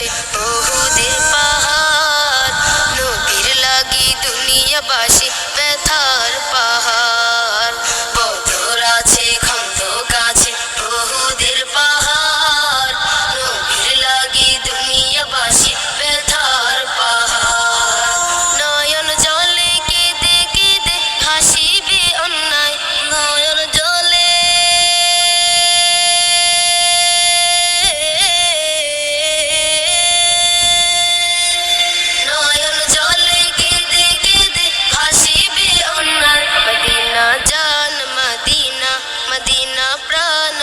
কাছে উহুদের পাহাড়, নবীর লাগি দুনিয়াবাসী ব্যথার পাহাড়। বদর আছে খন্দক আছে উহুদের পাহাড়, নবীর লাগি দুনিয়াবাসী ব্যথার পাহাড়। নয়ন জলে কেঁদে কেঁদে হাসিবে অন্যায়, নয়ন জলে নয়ন জলে কেঁদে কেঁদে হাসিবে অন্যায়। মদিনা জান মদিনা, মদিনা প্রাণ